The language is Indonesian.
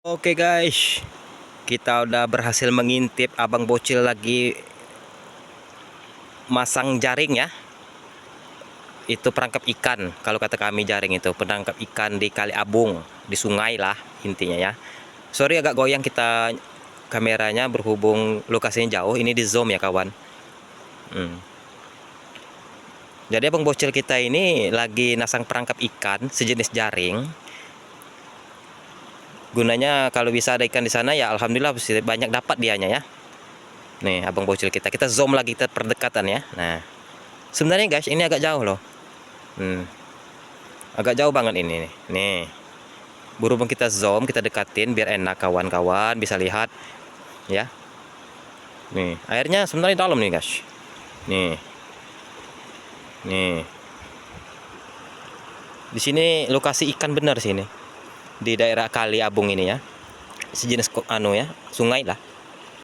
Oke guys, kita udah berhasil mengintip abang bocil lagi masang jaring ya. Itu perangkap ikan, kalau kata kami jaring itu penangkap ikan di Kali Abung, di sungai lah intinya ya. Sorry agak goyang kita kameranya berhubung lokasinya jauh, ini di zoom ya kawan. Jadi abang bocil kita ini lagi nasang perangkap ikan sejenis jaring. Gunanya kalau bisa ada ikan di sana ya alhamdulillah banyak dapat dianya ya. Nih abang bocil kita zoom lagi, kita perdekatan ya. Nah sebenarnya guys ini agak jauh loh. Agak jauh banget ini nih. Berhubung kita zoom, kita dekatin biar enak kawan-kawan bisa lihat ya. Nih airnya sebenarnya dalam nih guys. Nih di sini lokasi ikan bener sini di daerah Kali Abung ini ya, sejenis anu ya, sungai lah.